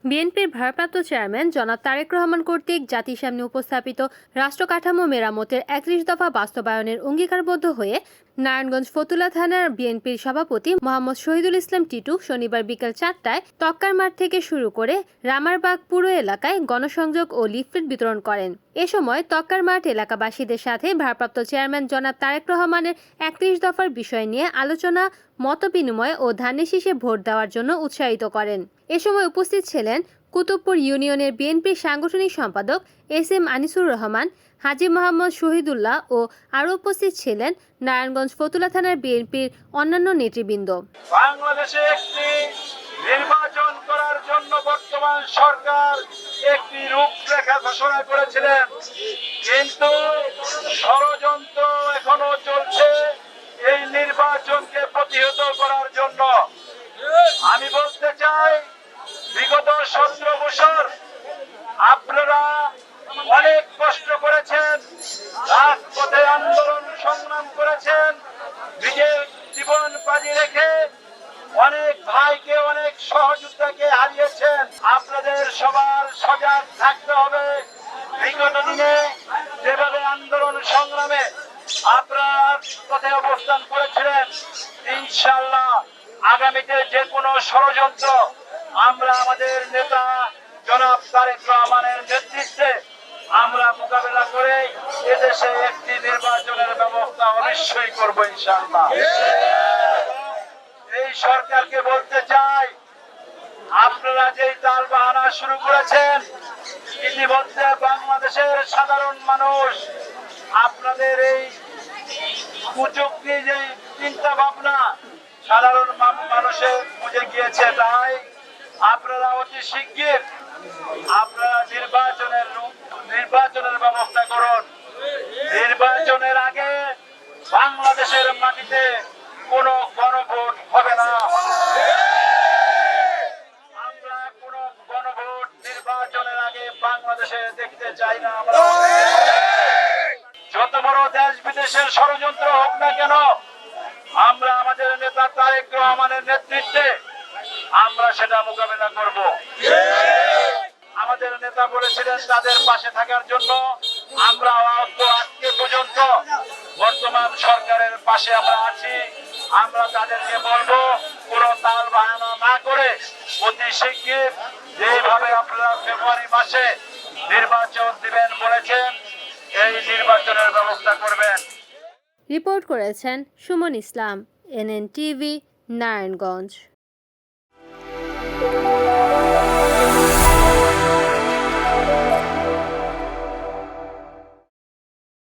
বিএনপির ভারপ্রাপ্ত চেয়ারম্যান জনাব তারেক রহমান কর্তৃক জাতির সামনে উপস্থাপিত রাষ্ট্র কাঠামো মেরামতের ৩১ দফা বাস্তবায়নের অঙ্গীকারবদ্ধ হয়ে নারায়ণগঞ্জ ফতুল্লা থানার বিএনপির সভাপতি মোহাম্মদ শহীদুল ইসলাম টিটু শনিবার বিকেল ৪টায় তক্কার মাঠ থেকে শুরু করে রামারবাগ পুরো এলাকায় গণসংযোগ ও লিফলেট বিতরণ করেন। এ সময় তক্কার মাঠ এলাকাবাসীদের সাথে ভারপ্রাপ্ত চেয়ারম্যান জনাব তারেক রহমানের ৩১ দফার বিষয় নিয়ে আলোচনা, মতবিনিময় ও ধানের শীষে ভোট দেওয়ার জন্য উৎসাহিত করেন। এ সময় উপস্থিত ছিলেন কুতুবপুর ইউনিয়নের বিএনপির সাংগঠনিক সম্পাদক এস.এম. আনিসুর রহমান, হাজী মোহাম্মদ শহীদুল্লাহ ও আরও উপস্থিত ছিলেন নারায়ণগঞ্জ ফতুল্লা থানার বিএনপির অন্যান্য নেতৃবৃন্দ। বাংলাদেশে একটি নির্বাচন করার জন্য বর্তমান সরকার একটি রূপরেখা ঘোষণা করেছিলেন, কিন্তু ষড়যন্ত্র এখনো চলছে এই নির্বাচনকে প্রতিহত করার জন্য। আমি বলতে চাই, বিগত ১৭ বছর আপনারা অনেক কষ্ট করেছেন, রাজপথে আন্দোলন সংগ্রাম করেছেন, নিজের জীবন বাজি রেখে অনেক ভাইকে, অনেক সহযোদ্ধাকে হারিয়েছেন। আপনাদের সবার সজাগ থাকতে হবে। বিগত দিনে যেভাবে আন্দোলন সংগ্রামে আপনারা পথে অবস্থান করেছিলেন, ইনশাআল্লাহ আগামীতে যে কোনো ষড়যন্ত্র আমরা আমাদের নেতা জনাব তারেক রহমানের নেতৃত্বে আমরা মোকাবেলা করে এদেশে একটি নির্বাচনের ব্যবস্থা অবশ্যই করবো ইনশাআল্লাহ। এই সরকারকে বলতে চাই, আপনারা যেই তাল বাহানা শুরু করেছেন, ইতিমধ্যে বাংলাদেশের সাধারণ মানুষ আপনাদের এই কুচক্রী যে চিন্তা ভাবনা সাধারণ মানুষের বুঝে গিয়েছে। তাই আপনারা অতি শিগগির আপনারা নির্বাচনের ব্যবস্থা করুন। নির্বাচনের আগে বাংলাদেশের মাটিতে কোনো গণভোট হবে না। আমরা কোনো গণভোট নির্বাচনের আগে বাংলাদেশে দেখতে চাই না। আমরা যত বড় দেশ বিদেশের ষড়যন্ত্র হোক না কেন, আমরা আমাদের নেতা তারেক রহমানের নেতৃত্বে আমরা সেটা মোকাবেলা করব। আমাদের নেতা বলেছিলেন তাদের পাশে থাকার জন্য। আমরা আজকে পর্যন্ত বর্তমান সরকারের পাশে আমরা আছি। আমরা তাদেরকে বলবো, কোনো তাল বাহানা না করে অতি শিগগির যেভাবে আপনারা ফেব্রুয়ারি মাসে নির্বাচন দিবেন বলেছেন, এই নির্বাচনের ব্যবস্থা করবেন। রিপোর্ট করেছেন সুমন ইসলাম, NN টিভি, নারায়ণগঞ্জ।